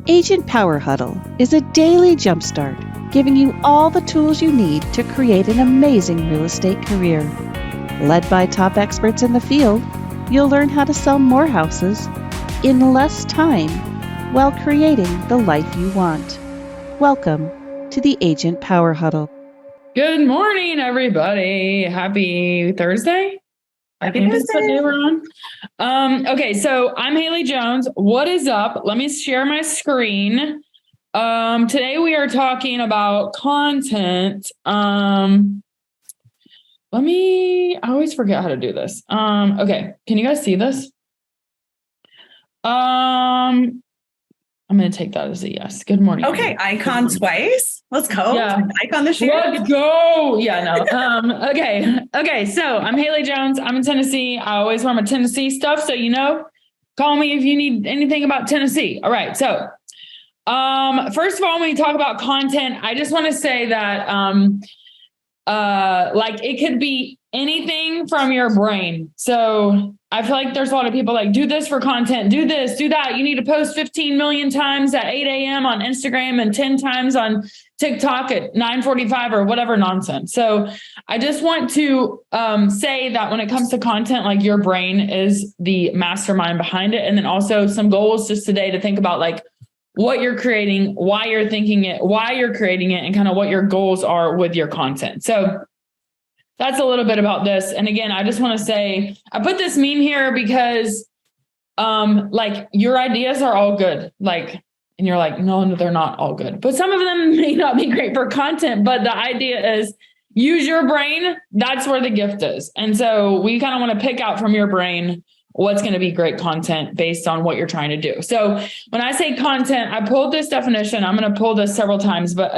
Agent Power Huddle is a daily jumpstart, giving you all the tools you need to create an amazing real estate career. Led by top experts in the field, you'll learn how to sell more houses in less time while creating the life you want. Welcome to the Agent Power Huddle. Good morning, everybody. Happy Thursday. I think that's what day we're on. Okay, so I'm Haley Jones. What is up? Let me share my screen. Today we are talking about content. I always forget how to do this. Okay, can you guys see this? I'm going to take that as a yes. Good morning. Okay, icon twice. Let's go. Yeah. Icon this year. Let's go. Yeah, no. Okay. So I'm Haley Jones. I'm in Tennessee. I always wear my Tennessee stuff. So, call me if you need anything about Tennessee. All right. So, first of all, when we talk about content, I just want to say that, it could be anything from your brain. So I feel like there's a lot of people like, do this for content, do this, do that. You need to post 15 million times at 8 a.m. on Instagram and 10 times on TikTok at 9:45 or whatever nonsense. So I just want to say that when it comes to content, like your brain is the mastermind behind it. And then also some goals just today to think about like what you're creating, why you're thinking it, why you're creating it, and kind of what your goals are with your content. So that's a little bit about this. And again, I just want to say, I put this meme here because your ideas are all good. And you're like, no, they're not all good. But some of them may not be great for content, but the idea is use your brain. That's where the gift is. And so we kind of want to pick out from your brain what's going to be great content based on what you're trying to do. So when I say content, I pulled this definition. I'm going to pull this several times, but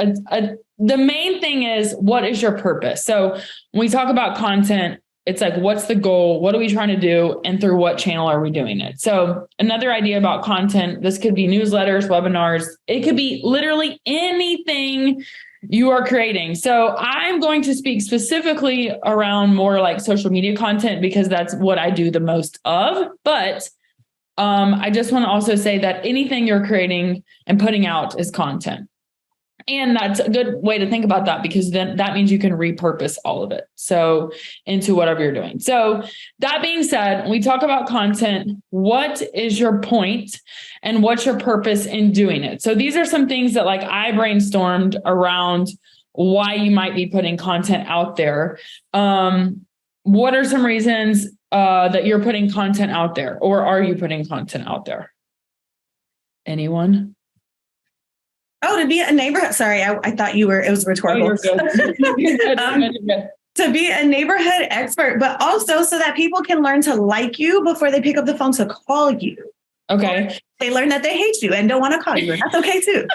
the main thing is, what is your purpose? So when we talk about content, it's like, what's the goal? What are we trying to do? And through what channel are we doing it? So another idea about content, this could be newsletters, webinars. It could be literally anything you are creating. So I'm going to speak specifically around more like social media content because that's what I do the most of. But I just want to also say that anything you're creating and putting out is content. And that's a good way to think about that because then that means you can repurpose all of it. So into whatever you're doing. So that being said, when we talk about content, what is your point and what's your purpose in doing it? So these are some things that I brainstormed around why you might be putting content out there. What are some reasons that you're putting content out there, or are you putting content out there? Anyone? Oh, to be a neighborhood. Sorry, I thought it was rhetorical. Oh, you're good. To be a neighborhood expert, but also so that people can learn to like you before they pick up the phone to call you. Okay. They learn that they hate you and don't want to call you. And that's okay too.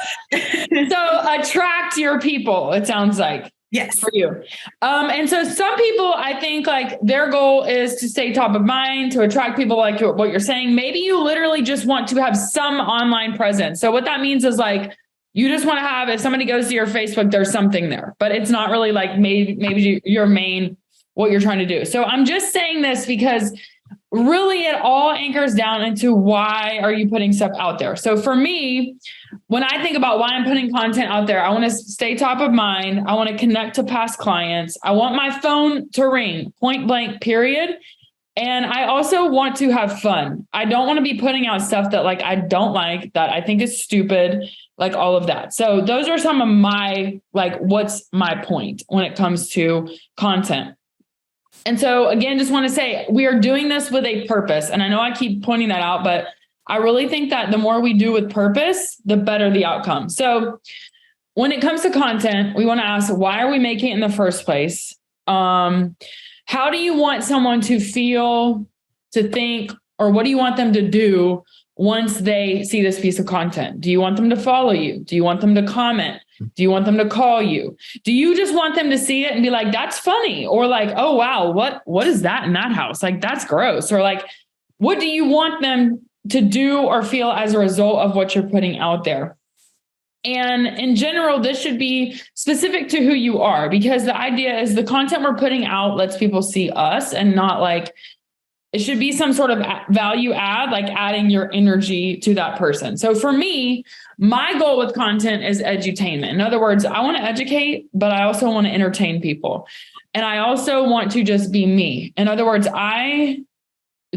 So attract your people, it sounds like. Yes. For you. And so some people, I think their goal is to stay top of mind, to attract people like what you're saying. Maybe you literally just want to have some online presence. So what that means is you just want to have, if somebody goes to your Facebook, there's something there, but it's not really maybe your main, what you're trying to do. So I'm just saying this because really it all anchors down into why are you putting stuff out there? So for me, when I think about why I'm putting content out there, I want to stay top of mind. I want to connect to past clients. I want my phone to ring, point blank, period. And I also want to have fun. I don't want to be putting out stuff that I don't like, that I think is stupid, all of that. So those are some of my, what's my point when it comes to content. And so again, just want to say we are doing this with a purpose. And I know I keep pointing that out, but I really think that the more we do with purpose, the better the outcome. So when it comes to content, we want to ask, why are we making it in the first place? How do you want someone to feel, to think, or what do you want them to do once they see this piece of content? Do you want them to follow you? Do you want them to comment? Do you want them to call you? Do you just want them to see it and be like, that's funny? Or oh, wow, what is that in that house? That's gross. Or what do you want them to do or feel as a result of what you're putting out there? And in general, this should be specific to who you are, because the idea is the content we're putting out lets people see us and not it should be some sort of value add, like adding your energy to that person. So for me, my goal with content is edutainment. In other words, I want to educate, but I also want to entertain people. And I also want to just be me. In other words, I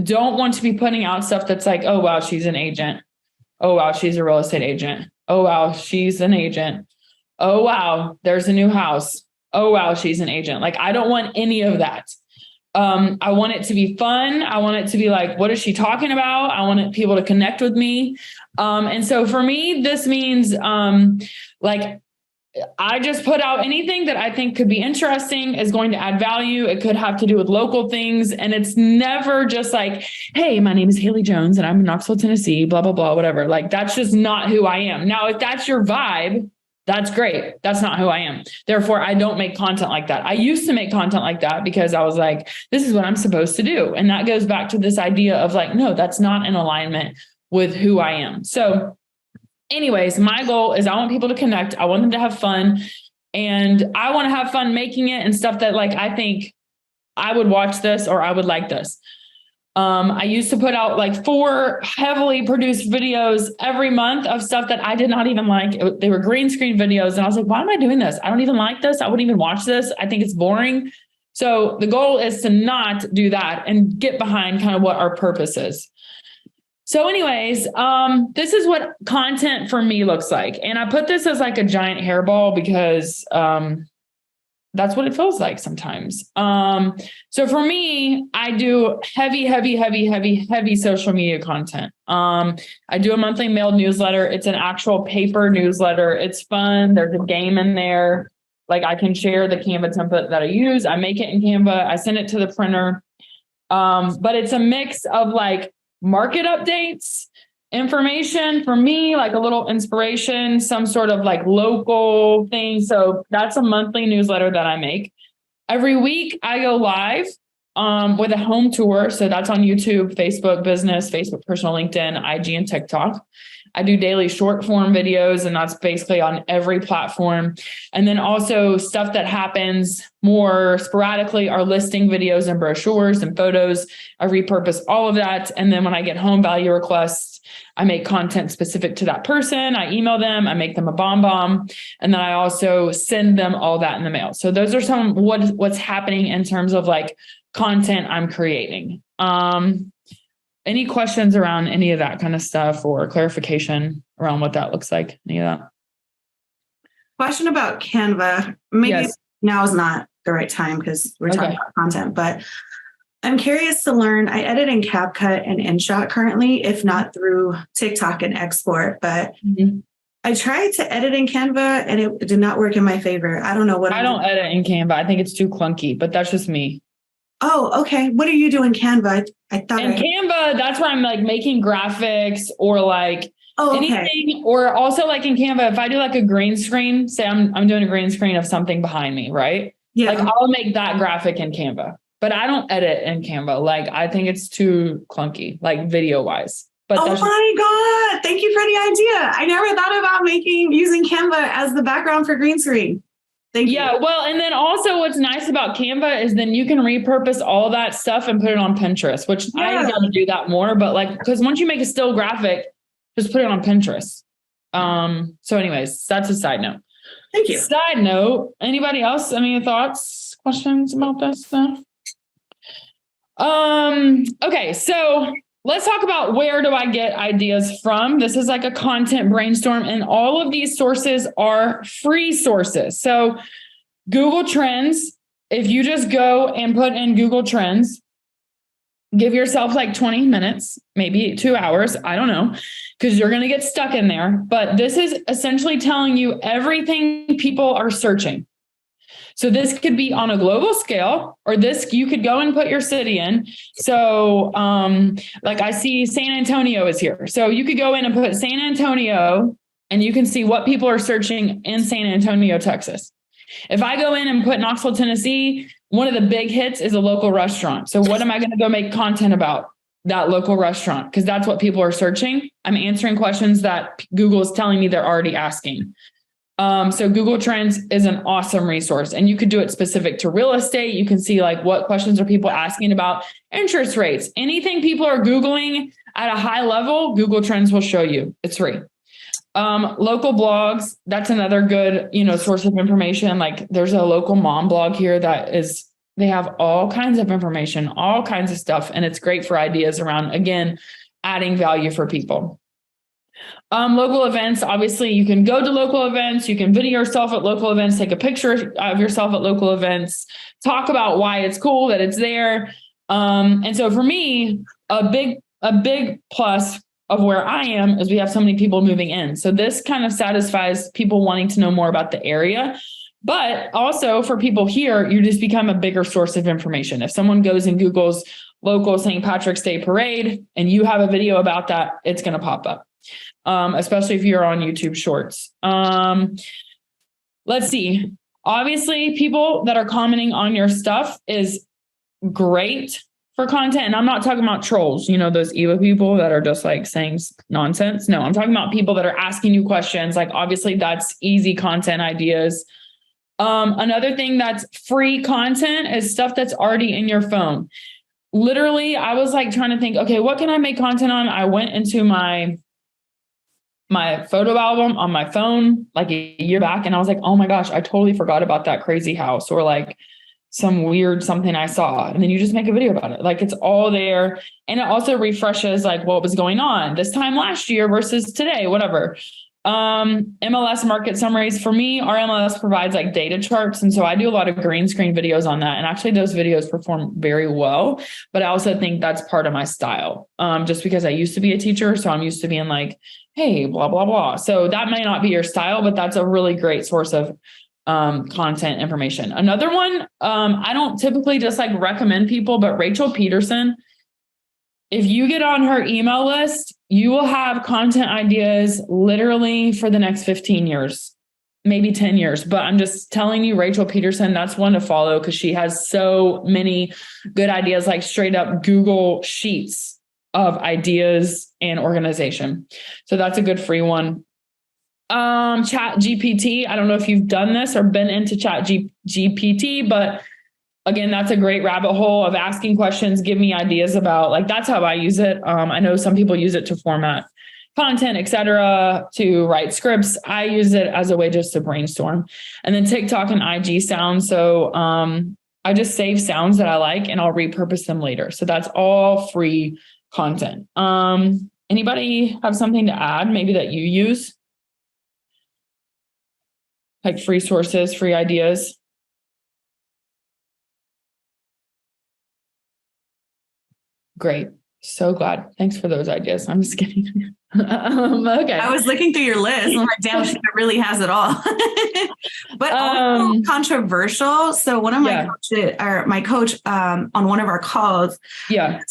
don't want to be putting out stuff that's like, oh, wow, she's an agent. Oh, wow, she's a real estate agent. Oh, wow, she's an agent. Oh, wow, there's a new house. Oh, wow, she's an agent. Like, I don't want any of that. I want it to be fun. I want it to be like, what is she talking about? I want people to connect with me. And so for me, this means like, I just put out anything that I think could be interesting, is going to add value. It could have to do with local things. And it's never just like, hey, my name is Haley Jones and I'm in Knoxville, Tennessee, blah, blah, blah, whatever. Like, that's just not who I am. Now, if that's your vibe, that's great. That's not who I am. Therefore, I don't make content like that. I used to make content like that because I was like, this is what I'm supposed to do. And that goes back to this idea of like, no, that's not in alignment with who I am. So anyways, my goal is I want people to connect. I want them to have fun, and I want to have fun making it and stuff that like, I think I would watch this or I would like this. I used to put out like 4 heavily produced videos every month of stuff that I did not even like. They were green screen videos. And I was like, why am I doing this? I don't even like this. I wouldn't even watch this. I think it's boring. So the goal is to not do that and get behind kind of what our purpose is. So anyways, this is what content for me looks like. And I put this as like a giant hairball because that's what it feels like sometimes. So for me, I do heavy social media content. I do a monthly mailed newsletter. It's an actual paper newsletter. It's fun. There's a game in there. Like, I can share the Canva template that I use. I make it in Canva. I send it to the printer. But it's a mix of like market updates, information for me, like a little inspiration, some sort of like local thing. So that's a monthly newsletter that I make. Every week I go live with a home tour. So that's on YouTube, Facebook Business, Facebook Personal, LinkedIn, IG, and TikTok. I do daily short form videos, and that's basically on every platform. And then also stuff that happens more sporadically are listing videos and brochures and photos. I repurpose all of that. And then when I get home value requests, I make content specific to that person. I email them, I make them a bomb. And then I also send them all that in the mail. So those are some what's happening in terms of like content I'm creating. Any questions around any of that kind of stuff or clarification around what that looks like? Any of that? Question about Canva. Maybe Yes. Now is not the right time because we're talking about content, but I'm curious to learn. I edit in CapCut and InShot currently, if not through TikTok and export, but I tried to edit in Canva and it did not work in my favor. I don't know what I don't edit in Canva. I think it's too clunky, but that's just me. Oh, okay. What are you doing Canva? I thought in Canva, that's where I'm like making graphics or like anything, or also like in Canva, if I do like a green screen, say I'm doing a green screen of something behind me, right? Yeah. Like I'll make that graphic in Canva, but I don't edit in Canva. Like I think it's too clunky, like video wise. But oh my God. Thank you for the idea. I never thought about using Canva as the background for green screen. Thank you. Yeah, well, and then also what's nice about Canva is then you can repurpose all that stuff and put it on Pinterest, which I got to do that more. But like, because once you make a still graphic, just put it on Pinterest. So anyways, that's a side note. Thank you. Side note, anybody else? Any thoughts, questions about this stuff? Okay, so let's talk about where do I get ideas from? This is like a content brainstorm, and all of these sources are free sources. So Google Trends, if you just go and put in Google Trends, give yourself like 20 minutes, maybe 2 hours. I don't know, because you're going to get stuck in there. But this is essentially telling you everything people are searching. So this could be on a global scale, or this, you could go and put your city in. So like I see San Antonio is here. So you could go in and put San Antonio and you can see what people are searching in San Antonio, Texas. If I go in and put Knoxville, Tennessee, one of the big hits is a local restaurant. So what am I going to go make content about? That local restaurant, because that's what people are searching. I'm answering questions that Google is telling me they're already asking. So Google Trends is an awesome resource, and you could do it specific to real estate. You can see like what questions are people asking about interest rates, anything people are Googling at a high level, Google Trends will show you. It's free. Local blogs, that's another good, source of information. Like there's a local mom blog here they have all kinds of information, all kinds of stuff. And it's great for ideas around, again, adding value for people. Local events, obviously you can go to local events, you can video yourself at local events, take a picture of yourself at local events, talk about why it's cool that it's there. And so for me, a big plus of where I am is we have so many people moving in. So this kind of satisfies people wanting to know more about the area. But also for people here, you just become a bigger source of information. If someone goes and Googles local St. Patrick's Day parade and you have a video about that, it's going to pop up. Especially if you're on YouTube Shorts. Let's see. Obviously, people that are commenting on your stuff is great for content. And I'm not talking about trolls, those evil people that are just like saying nonsense. No, I'm talking about people that are asking you questions. Like, obviously, that's easy content ideas. Another thing that's free content is stuff that's already in your phone. Literally, I was like trying to think, okay, what can I make content on? I went into my photo album on my phone like a year back. And I was like, oh my gosh, I totally forgot about that crazy house or like some weird something I saw. And then you just make a video about it. Like it's all there. And it also refreshes like what was going on this time last year versus today, whatever. MLS market summaries. For me, our MLS provides like data charts. And so I do a lot of green screen videos on that. And actually those videos perform very well, but I also think that's part of my style. Just because I used to be a teacher. So I'm used to being like, hey, blah, blah, blah. So that may not be your style, but that's a really great source of content information. Another one, I don't typically just like recommend people, but Rachel Peterson, if you get on her email list, you will have content ideas literally for the next 15 years, maybe 10 years. But I'm just telling you, Rachel Peterson, that's one to follow because she has so many good ideas, like straight up Google Sheets of ideas and organization. So that's a good free one. Chat GPT. I don't know if you've done this or been into Chat GPT, but again, that's a great rabbit hole of asking questions. Give me ideas about, like, that's how I use it. I know some people use it to format content, et cetera, to write scripts. I use it as a way just to brainstorm. And then TikTok and IG sounds. So I just save sounds that I like and I'll repurpose them later. So that's all free content. Anybody have something to add maybe that you use? Like free sources, free ideas? Great. So glad. Thanks for those ideas. I'm just kidding. Okay. I was looking through your list. I'm like, damn, she really has it all. But also controversial. So one of my coach on one of our calls,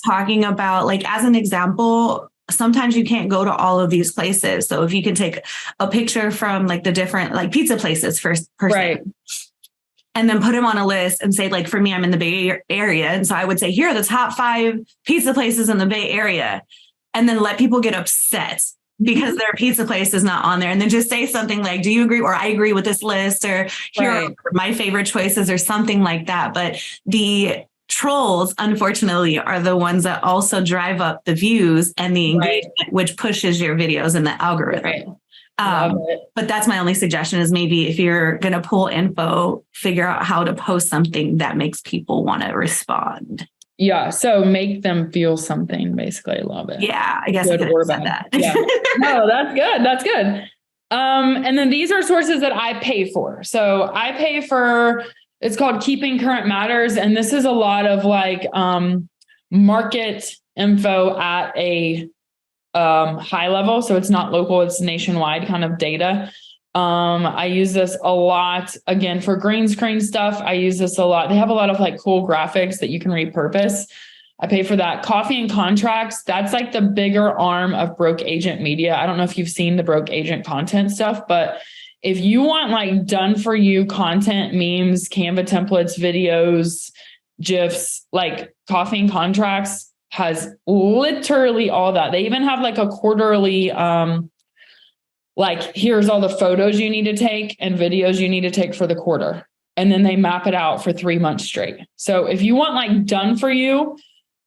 talking about, like, as an example, sometimes you can't go to all of these places. So if you can take a picture from like the different like pizza places first, right, and then put them on a list and say, like, for me, I'm in the Bay Area. And so I would say, here are the top 5 pizza places in the Bay Area. And then let people get upset because their pizza place is not on there. And then just say something like, do you agree? Or I agree with this list, or here are my favorite choices, or something like that. But the trolls, unfortunately, are the ones that also drive up the views and the engagement, which pushes your videos in the algorithm. But that's my only suggestion, is maybe if you're going to pull info, figure out how to post something that makes people want to respond. Yeah. So make them feel something, basically. I love it. Yeah. I guess I could have said that. Yeah. No, that's good. That's good. And then these are sources that I pay for. So I pay for, it's called Keeping Current Matters. And this is a lot of like market info at a high level. So it's not local, it's nationwide kind of data. I use this a lot, again, for green screen stuff. I use this a lot. They have a lot of like cool graphics that you can repurpose. I pay for that. Coffee and contracts. That's like the bigger arm of Broke Agent Media. I don't know if you've seen the Broke Agent content stuff, but if you want like done for you content, memes, Canva templates, videos, GIFs, like Coffee and Contracts has literally all that. They even have like a quarterly, like, here's all the photos you need to take and videos you need to take for the quarter. And then they map it out for 3 months straight. So if you want like done for you,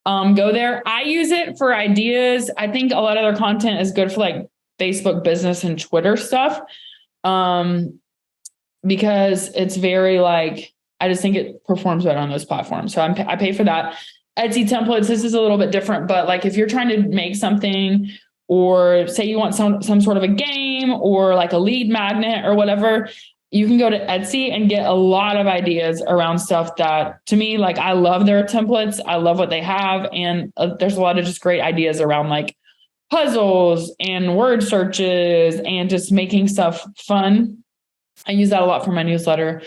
go there. I use it for ideas. I think a lot of their content is good for like Facebook business and Twitter stuff. Because it's very like, I just think it performs better on those platforms. So I pay for that. Etsy templates, this is a little bit different, but like if you're trying to make something, or say you want some sort of a game or like a lead magnet or whatever, you can go to Etsy and get a lot of ideas around stuff that, to me, like, I love their templates. I love what they have. And there's a lot of just great ideas around like puzzles and word searches and just making stuff fun. I use that a lot for my newsletter.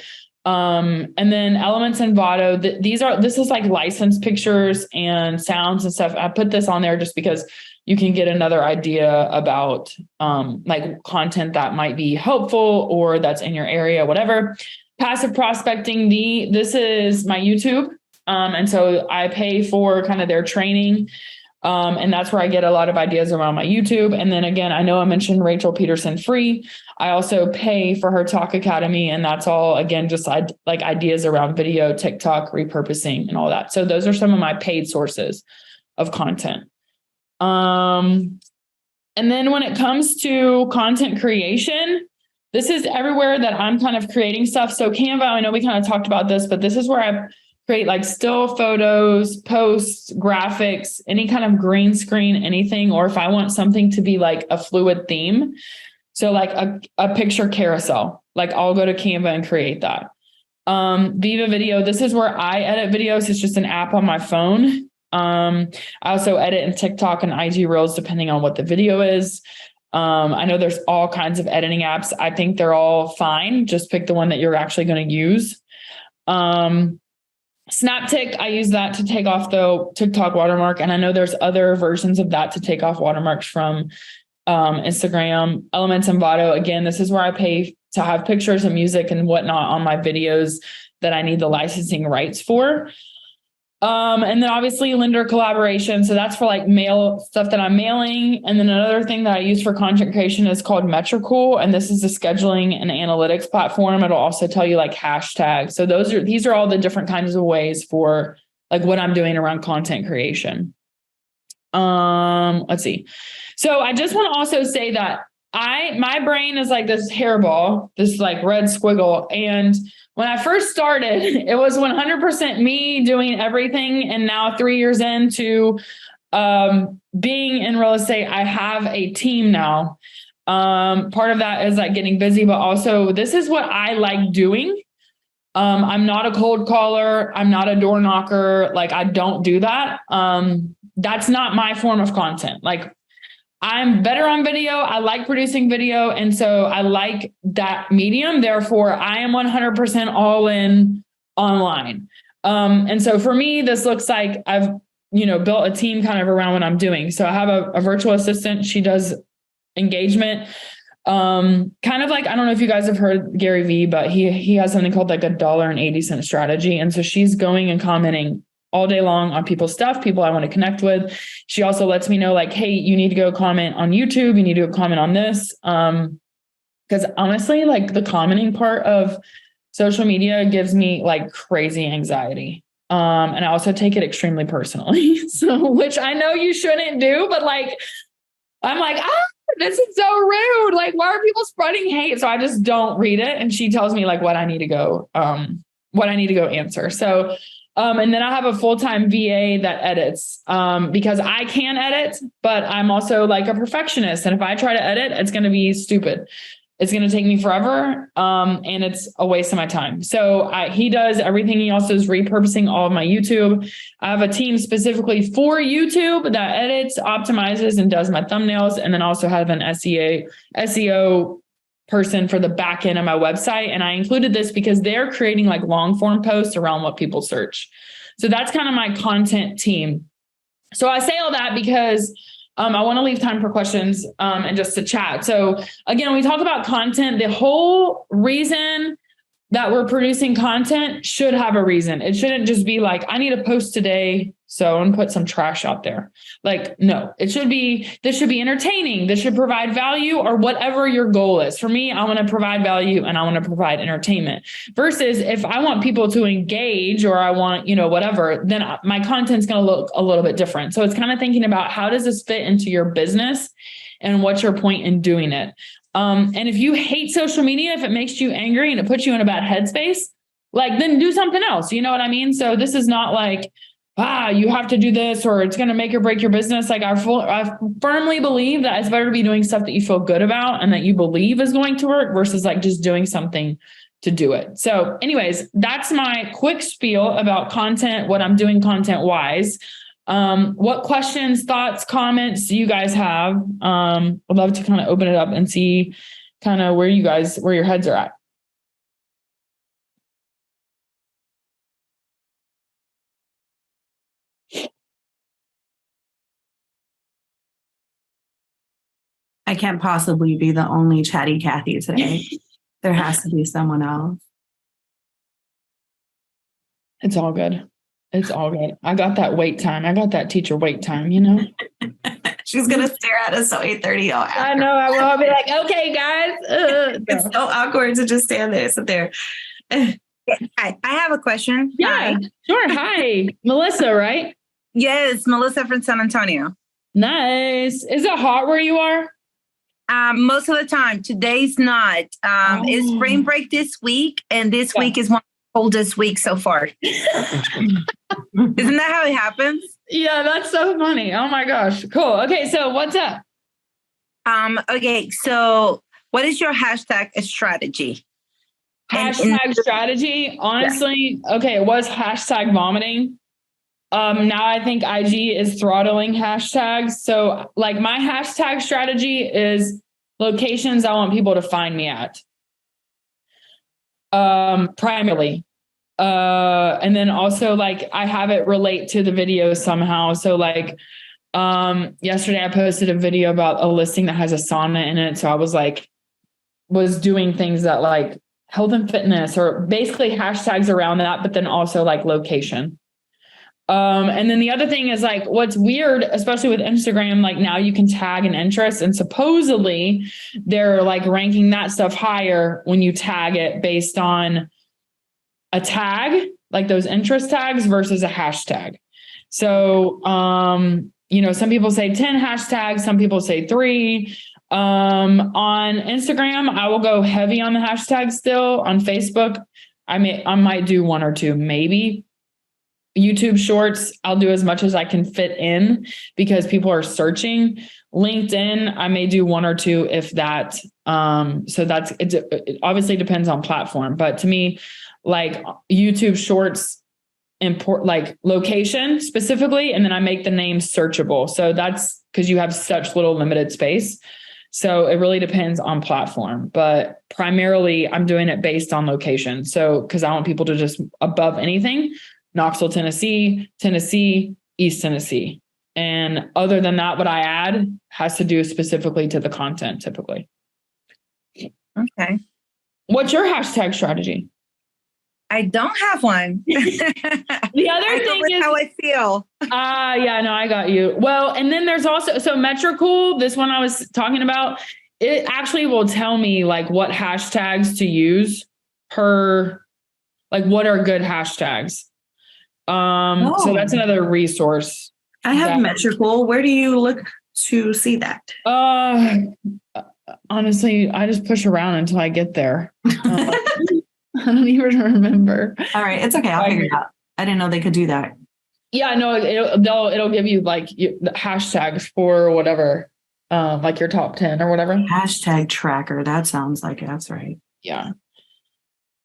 And then Elements and Vado, this is like licensed pictures and sounds and stuff. I put this on there just because you can get another idea about like content that might be helpful or that's in your area, whatever. Passive prospecting, this is my YouTube. And so I pay for kind of their training. And that's where I get a lot of ideas around my YouTube. And then again, I know I mentioned Rachel Peterson free. I also pay for her Talk Academy. And that's all, again, just like ideas around video, TikTok, repurposing and all that. So those are some of my paid sources of content. And then when it comes to content creation, this is everywhere that I'm kind of creating stuff. So Canva, I know we kind of talked about this, but this is where I create like still photos, posts, graphics, any kind of green screen, anything, or if I want something to be like a fluid theme. So like a picture carousel, like I'll go to Canva and create that. Viva Video, this is where I edit videos. It's just an app on my phone. I also edit in TikTok and IG Reels, depending on what the video is. I know there's all kinds of editing apps. I think they're all fine. Just pick the one that you're actually going to use. Snaptic, I use that to take off the TikTok watermark. And I know there's other versions of that to take off watermarks from Instagram. Elements and Vado, again, this is where I pay to have pictures and music and whatnot on my videos that I need the licensing rights for. And then obviously lender collaboration. So that's for like mail stuff that I'm mailing. And then another thing that I use for content creation is called Metricool. And this is a scheduling and analytics platform. It'll also tell you like hashtags. So these are all the different kinds of ways for like what I'm doing around content creation. Let's see. So I just want to also say that my brain is like this hairball, this like red squiggle. And when I first started, it was 100% me doing everything. And now 3 years into being in real estate, I have a team now. Part of that is like getting busy, but also this is what I like doing. I'm not a cold caller. I'm not a door knocker. Like I don't do that. That's not my form of content. Like I'm better on video. I like producing video. And so I like that medium. Therefore, I am 100% all in online. And so for me, this looks like I've, built a team kind of around what I'm doing. So I have a virtual assistant. She does engagement. Kind of like, I don't know if you guys have heard Gary Vee, but he has something called like $1.80 strategy. And so she's going and commenting all day long on people's stuff, people I want to connect with. She also lets me know like, hey, you need to go comment on YouTube. You need to go comment on this. Because honestly, like the commenting part of social media gives me like crazy anxiety. And I also take it extremely personally. So, which I know you shouldn't do, but like, I'm like, this is so rude. Like, why are people spreading hate? So I just don't read it. And she tells me like what I need to go answer. So, and then I have a full-time VA that edits, because I can edit, but I'm also like a perfectionist. And if I try to edit, it's going to be stupid. It's going to take me forever. And it's a waste of my time. So he does everything. He also is repurposing all of my YouTube. I have a team specifically for YouTube that edits, optimizes, and does my thumbnails. And then also have an SEO person for the back end of my website. And I included this because they're creating like long form posts around what people search. So that's kind of my content team. So I say all that because I want to leave time for questions and just to chat. So again, when we talk about content, the whole reason that we're producing content should have a reason. It shouldn't just be like, I need a post today, so, and put some trash out there. Like, no, this should be entertaining. This should provide value or whatever your goal is. For me, I want to provide value and I want to provide entertainment versus if I want people to engage or I want, whatever, then my content's going to look a little bit different. So it's kind of thinking about how does this fit into your business and what's your point in doing it? And if you hate social media, if it makes you angry and it puts you in a bad headspace, like then do something else. You know what I mean? So this is not like, you have to do this or it's going to make or break your business. Like I firmly believe that it's better to be doing stuff that you feel good about and that you believe is going to work versus like just doing something to do it. So anyways, that's my quick spiel about content, what I'm doing content wise. What questions, thoughts, comments do you guys have? I'd love to kind of open it up and see kind of where your heads are at. I can't possibly be the only chatty Cathy today. There has to be someone else. It's all good. It's all good. I got that wait time. I got that teacher wait time, She's going to stare at us till 8:30. I know. I will. I'll be like, okay, guys. It's so awkward to just stand there, sit there. Hi, I have a question. Yeah, Hi. Sure. Hi, Melissa, right? Yes, Melissa from San Antonio. Nice. Is it hot where you are? Most of the time. Today's not. It's spring break this week, and this week is one of the coldest weeks so far. Isn't that how it happens? Yeah, that's so funny. Oh my gosh. Cool. Okay, so what's up? Okay, so what is your hashtag strategy? Hashtag strategy. Honestly, okay, it was hashtag vomiting. Now I think IG is throttling hashtags. So like my hashtag strategy is locations I want people to find me at. Primarily. And then also like I have it relate to the video somehow. So like yesterday I posted a video about a listing that has a sauna in it. So I was doing things that like health and fitness or basically hashtags around that, but then also like location. And then the other thing is like, what's weird, especially with Instagram, like now you can tag an interest and supposedly they're like ranking that stuff higher when you tag it based on a tag, like those interest tags versus a hashtag. So, some people say 10 hashtags, some people say 3. On Instagram, I will go heavy on the hashtag still. On Facebook, I might do 1 or 2, maybe. YouTube Shorts, I'll do as much as I can fit in because people are searching. LinkedIn, I may do 1 or 2 if that. So it obviously depends on platform, but to me, like YouTube Shorts import like location specifically, and then I make the name searchable. So that's because you have such little limited space. So it really depends on platform, but primarily I'm doing it based on location. So because I want people to just above anything, Knoxville, Tennessee, East Tennessee. And other than that, what I add has to do specifically to the content typically. Okay. What's your hashtag strategy? I don't have one. The other thing is how I feel. Yeah, no, I got you. Well, and then there's also, so Metricool, this one I was talking about, it actually will tell me like what hashtags to use per, like what are good hashtags. So that's another resource. I have Metricool. Where do you look to see that? Honestly, I just push around until I get there. I don't even remember. All right. It's okay. I'll figure it out. I didn't know they could do that. Yeah, no, it'll give you like the hashtags for whatever, like your top 10 or whatever. Hashtag tracker. That sounds like it. That's right. Yeah.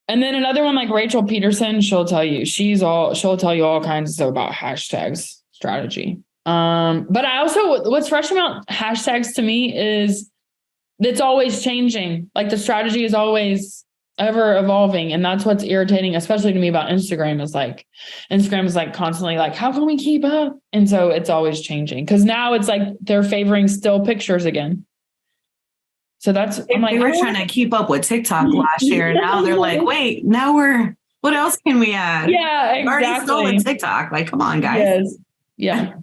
And then another one like Rachel Peterson, she'll tell you all kinds of stuff about hashtags strategy. But I also, what's fresh about hashtags to me is it's always changing. Like the strategy is always ever evolving. And that's what's irritating, especially to me about Instagram is like constantly like, how can we keep up? And so it's always changing because now it's like they're favoring still pictures again. So I'm like, they were trying to keep up with TikTok last year. And now they're like, wait, now what else can we add? Yeah, exactly. Already stolen TikTok. Like, come on, guys. Yes. Yeah.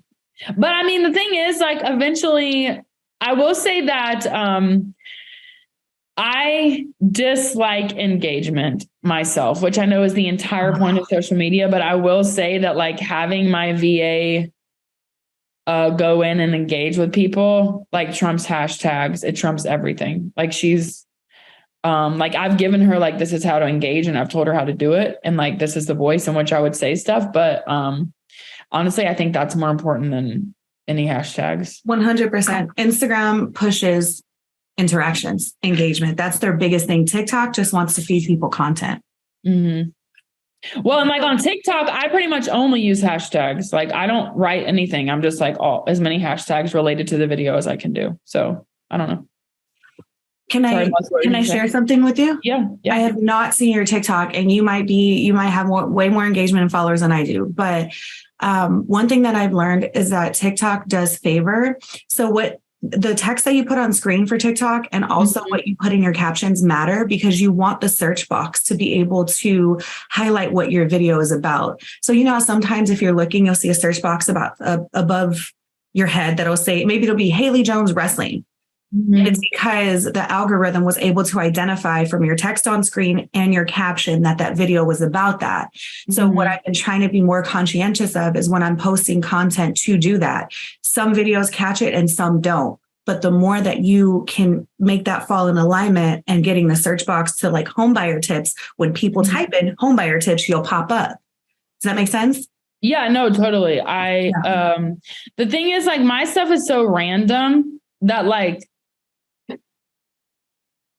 But I mean, the thing is, like, eventually I will say that I dislike engagement myself, which I know is the entire point of social media. But I will say that, like, having my VA go in and engage with people, like, trumps hashtags. It trumps everything. Like, she's like, I've given her, like, this is how to engage, and I've told her how to do it. And, like, this is the voice in which I would say stuff. But honestly, I think that's more important than any hashtags. 100%. Instagram pushes interactions, engagement. That's their biggest thing. TikTok just wants to feed people content. Mm-hmm. Well, and like on TikTok, I pretty much only use hashtags. Like, I don't write anything. I'm just like as many hashtags related to the video as I can do. So I don't know. Can I share something with you? Yeah. I have not seen your TikTok, and you might have way more engagement and followers than I do. But one thing that I've learned is that TikTok does favor. So what the text that you put on screen for TikTok and also what you put in your captions matter, because you want the search box to be able to highlight what your video is about. So, you know, sometimes if you're looking, you'll see a search box about above your head that'll say, maybe it'll be Haley Jones wrestling. Mm-hmm. It's because the algorithm was able to identify from your text on screen and your caption that video was about that. So what I've been trying to be more conscientious of is when I'm posting content to do that. Some videos catch it and some don't. But the more that you can make that fall in alignment and getting the search box to, like, home buyer tips, when people type in home buyer tips, you'll pop up. Does that make sense? Yeah, no, totally. The thing is, like, my stuff is so random that, like,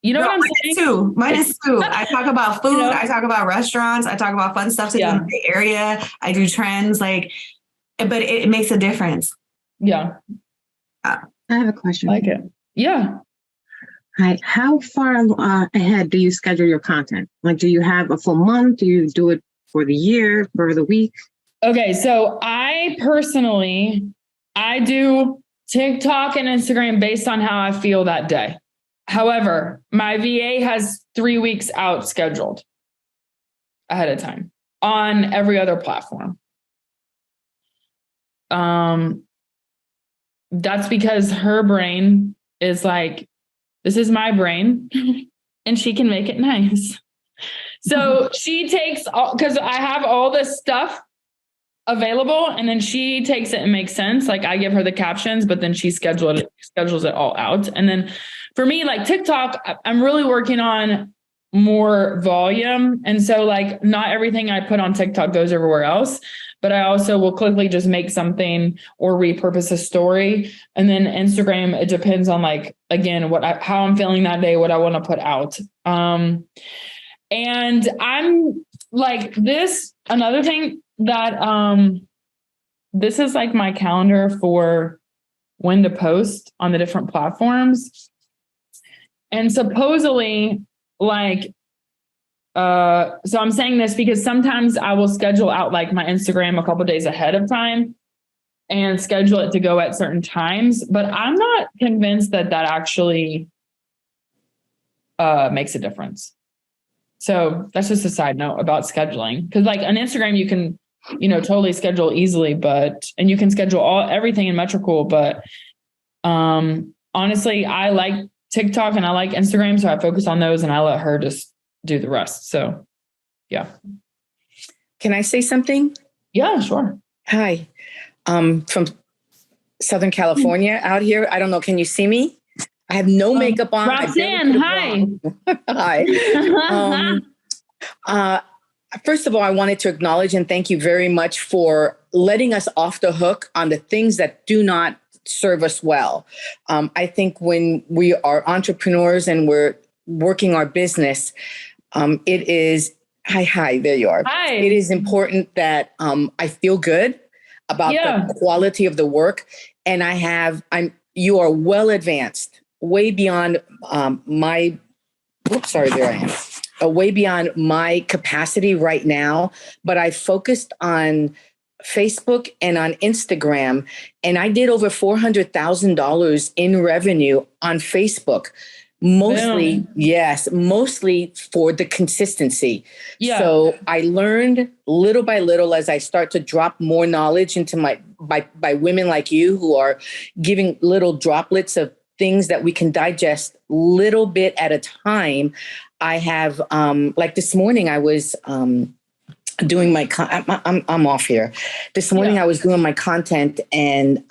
you know what I'm saying? Mine is too. I talk about food. I talk about restaurants. I talk about fun stuff to do in the area. I do trends, like, but it makes a difference. Yeah. I have a question. Like it. Yeah. Hi. How far ahead do you schedule your content? Like, do you have a full month? Do you do it for the year, for the week? Okay. So I do TikTok and Instagram based on how I feel that day. However, my VA has 3 weeks out scheduled ahead of time on every other platform. That's because her brain is like, this is my brain and she can make it nice. So she takes because I have all this stuff available, and then she takes it and makes sense. Like, I give her the captions, but then she schedules it all out. And then for me, like TikTok, I'm really working on more volume. And so, like, not everything I put on TikTok goes everywhere else, but I also will quickly just make something or repurpose a story. And then Instagram, it depends on, like, again, how I'm feeling that day, what I want to put out. And I'm like another thing that this is like my calendar for when to post on the different platforms. And supposedly, like, so I'm saying this because sometimes I will schedule out, like, my Instagram a couple of days ahead of time and schedule it to go at certain times, but I'm not convinced that actually makes a difference. So that's just a side note about scheduling. Because, like, on Instagram, you can, totally schedule easily, and you can schedule everything in Metricool. But honestly, I like TikTok and I like Instagram, so I focus on those and I let her just do the rest. So, yeah. Can I say something? Yeah, sure. Hi, from Southern California out here. I don't know. Can you see me? I have no makeup on. Roxanne, hi. Hi. First of all, I wanted to acknowledge and thank you very much for letting us off the hook on the things that do not serve us well. I think when we are entrepreneurs and we're working our business, it is, hi, there you are. Hi. It is important that I feel good about the quality of the work. And you are well advanced, way beyond way beyond my capacity right now. But I focused on Facebook and on Instagram, and I did over $400,000 in revenue on Facebook Mostly, yes, mostly for the consistency. Yeah. So I learned little by little as I start to drop more knowledge into by women like you who are giving little droplets of things that we can digest little bit at a time. I have, like this morning, I was doing my, I'm off here. This morning I was doing my content and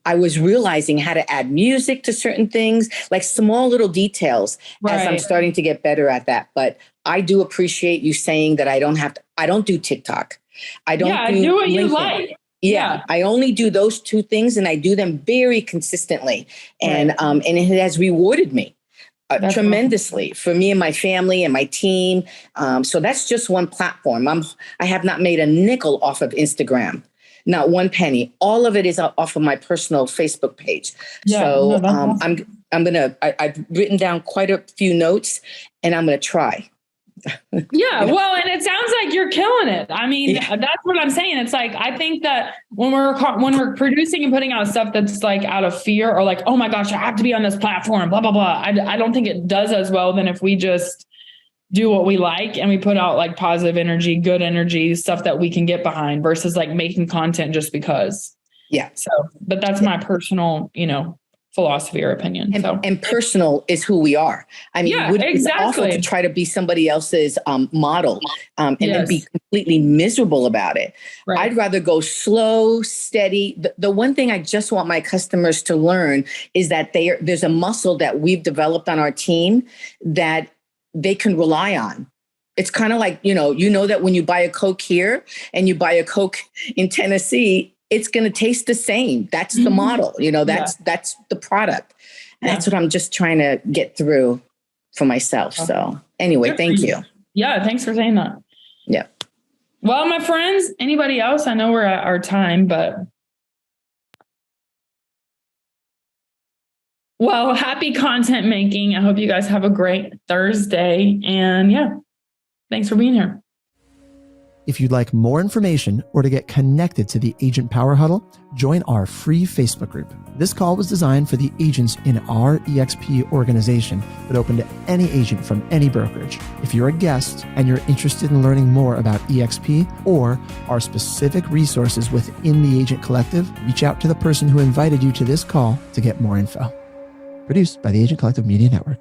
I was realizing how to add music to certain things, like small little details as I'm starting to get better at that. But I do appreciate you saying that I don't do TikTok. I don't do what LinkedIn. you like. Yeah, I only do those two things and I do them very consistently. And it has rewarded me tremendously for me and my family and my team. So that's just one platform. I have not made a nickel off of Instagram. Not one penny. All of it is off of my personal Facebook page. So I've written down quite a few notes and I'm going to try. Well, and it sounds like you're killing it. I mean, that's what I'm saying. It's like, I think that when we're producing and putting out stuff that's like out of fear or like, oh my gosh, I have to be on this platform, blah, blah, blah. I don't think it does as well than if we just do what we like and we put out like positive energy, good energy, stuff that we can get behind versus like making content just because. Yeah. So, but that's my personal, philosophy or opinion. And personal is who we are. I mean, it's awful to try to be somebody else's model and then be completely miserable about it. Right. I'd rather go slow, steady. The one thing I just want my customers to learn is that there's a muscle that we've developed on our team that they can rely on. It's kind of like, you know that when you buy a Coke here and you buy a Coke in Tennessee, it's going to taste the same. That's the model, that's the product. That's what I'm just trying to get through for myself. So anyway, thank you. Yeah. Thanks for saying that. Yeah. Well, my friends, anybody else? I know we're at our time, but well, happy content making. I hope you guys have a great Thursday and thanks for being here. If you'd like more information or to get connected to the Agent Power Huddle, join our free Facebook group. This call was designed for the agents in our EXP organization, but open to any agent from any brokerage. If you're a guest and you're interested in learning more about EXP or our specific resources within the Agent Collective, reach out to the person who invited you to this call to get more info. Produced by the Agent Collective Media Network.